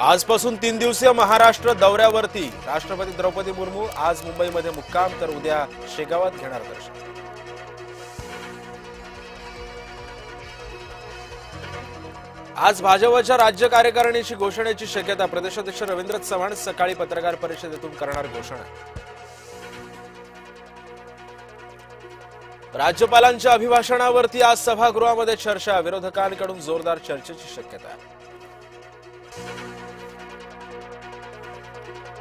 आजपासून 3 दिवसीय महाराष्ट्र दौऱ्यावरती राष्ट्रपती द्रौपदी मुर्मू आज मुंबईमध्ये मुक्काम तर उद्या शेगावात घेणार दर्शन। आज भाजपच्या राज्य कार्यकारिणीची घोषणेची शक्यता। प्रदेशाध्यक्ष रवींद्र चव्हाण सकाळी पत्रकार परिषदेतून करणार घोषणा। राज्यपालांच्या अभिभाषणावरती आज सभागृहामध्ये चर्चा। विरोधकांकडून जोरदार चर्चेची शक्यता।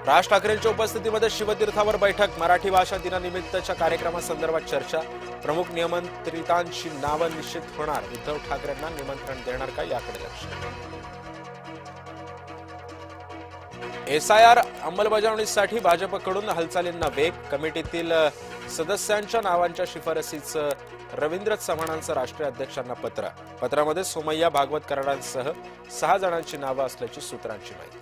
राज ठाकरेंच्या उपस्थितीमध्ये शिवतीर्थावर बैठक। मराठी भाषा दिनानिमित्तच्या कार्यक्रमासंदर्भात चर्चा। प्रमुख निमंत्रितांची नावं निश्चित होणार। उद्धव ठाकरेंना निमंत्रण देणार का याकडे लक्ष। एसआयआर अंमलबजावणीसाठी भाजपकडून हालचालींना वेग। कमिटीतील सदस्यांच्या नावांच्या शिफारसीचं रवींद्र चव्हाणांचं राष्ट्रीय अध्यक्षांना पत्र। पत्रामध्ये सोमय्या भागवत कराडांसह 6 जणांची नावं असल्याची सूत्रांची माहिती।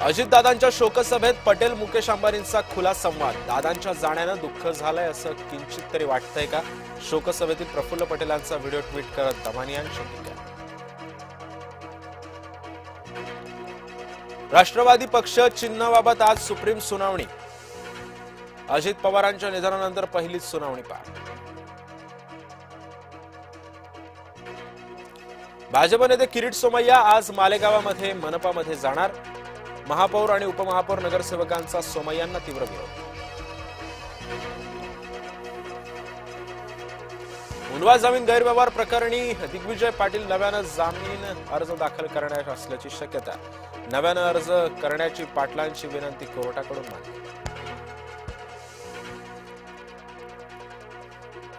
अजितदादांच्या शोकसभेत पटेल मुकेश अंबानींचा खुला संवाद। दादांच्या जाण्यानं दुःख झालंय असं किंचित तरी वाटतंय का? शोकसभेतील प्रफुल्ल पटेलांचा व्हिडिओ ट्विट करत दमानियांची टीका। राष्ट्रवादी पक्ष चिन्हाबाबत आज सुप्रीम सुनावणी। अजित पवारांच्या निधनानंतर पहिलीच सुनावणी पार। भाजप नेते किरीट सोमय्या आज मालेगावामध्ये मनपामध्ये जाणार। महापौर आणि उपमहापौर नगरसेवकांचा सोमय्यांना तीव्र विरोध। उन्वा जमीन गैरव्यवहार प्रकरणी दिग्विजय पाटील नव्यानं जामीन अर्ज दाखल करणार असल्याची शक्यता। नव्यानं अर्ज करण्याची पाटलांची विनंती कोर्टाकडून मान्य।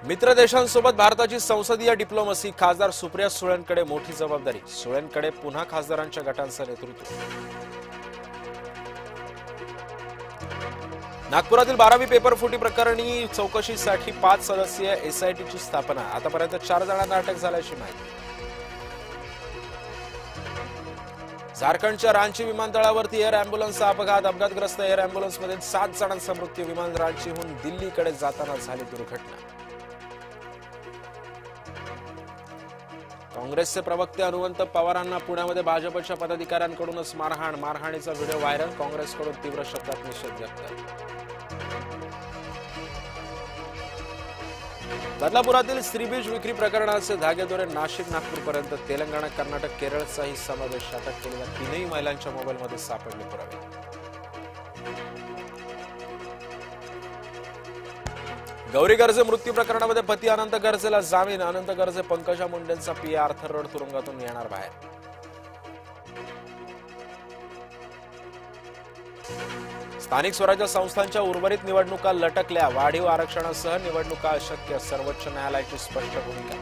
मित्र देशांसोबत भारताची संसदीय डिप्लोमसी। खासदार सुप्रिया सुळेंकडे मोठी जबाबदारी। सुळेंकडे पुन्हा खासदारांच्या गटांचं नेतृत्व। नागपुरातील 12वी पेपर फुटी प्रकरणी चौकशीसाठी 5 सदस्यीय एसआयटीची स्थापना। आतापर्यंत 4 जणांना अटक झाल्याची माहिती। झारखंडच्या रांची विमानतळावरती एअर अँब्युलन्सचा अपघात। अपघातग्रस्त एअर अँब्युलन्समधील 7 जणांचा मृत्यू। विमान रांचीहून दिल्लीकडे जाताना झाली दुर्घटना। काँग्रेसचे प्रवक्ते हनुमंत पवारांना पुण्यामध्ये भाजपच्या पदाधिकाऱ्यांकडूनच मारहाण। मारहाणीचा व्हिडिओ व्हायरल। काँग्रेसकडून तीव्र शब्दात निषेध व्यक्त। बदलापुरातील स्त्रीबीज विक्री प्रकरणाचे धागेदोरे नाशिक नागपूरपर्यंत। तेलंगणा कर्नाटक केरळचाही समावेश। अटक केलेल्या 3 महिलांच्या मोबाईलमध्ये सापडले पुरावे। गौरी गर्जे मृत्यू प्रकरणामध्ये पती अनंत गर्जेला जामीन। अनंत गर्जे पंकजा मुंडेंचा पीआर थररोड तुरुंगातून येणार बाहेर। स्थानिक स्वराज्य संस्थांच्या उर्वरित निवडणुका लटकल्या। वाढीव आरक्षणासह निवडणुका अशक्य। सर्वोच्च न्यायालयाची स्पष्ट भूमिका।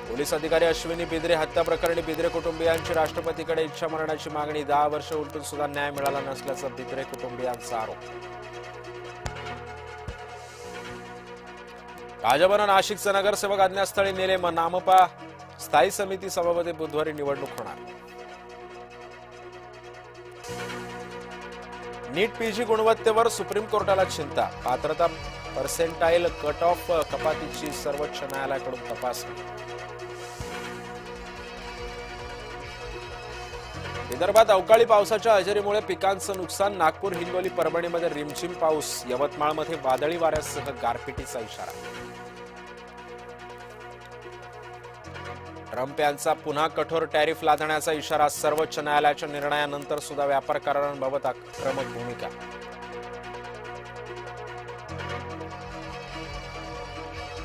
पोलीस अधिकारी अश्विनी बिद्रे हत्या प्रकरणी बिद्रे कुटुंबियांची राष्ट्रपतीकडे इच्छा मरणाची मागणी। 10 वर्ष उलटून सुद्धा न्याय मिळाला नसल्याचा बिद्रे कुटुंबियांचा आरोप। भाजपनं नाशिकचे नगरसेवक अज्ञातस्थळी नेले। नामपा स्थायी समिती सभापती बुधवारी निवडणूक होणार। नीट पीजी गुणवत्तेवर सुप्रीम कोर्टाला चिंता। पात्रता पर्सेंटाईल कट ऑफ कपातीची सर्वोच्च न्यायालयाकडून तपासणी। विदर्भात अवकाळी पावसाच्या हजेरीमुळे पिकांचं नुकसान। नागपूर हिंगोली परभणीमध्ये रिमझिम पाऊस। यवतमाळमध्ये वादळी वाऱ्यासह गारपिटीचा इशारा। ट्रम्प यांचा पुन्हा कठोर टॅरिफ लादण्याचा इशारा। सर्वोच्च न्यायालयाच्या निर्णयानंतर सुद्धा व्यापार करारांबाबत आक्रमक भूमिका।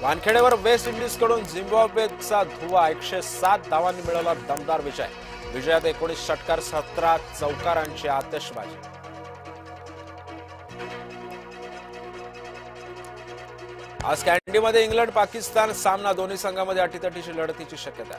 वानखेडेवर वेस्ट इंडिजकडून झिम्बाब्वेचा धुव्वा। 107 धावांनी मिळवला दमदार विजय। विजयात 19 षटकार 17 चौकारांची आतषबाजी। आज कॅन्डीमध्ये इंग्लंड पाकिस्तान सामना। दोन्ही संघांमध्ये अटीतटीची लढतीची शक्यता।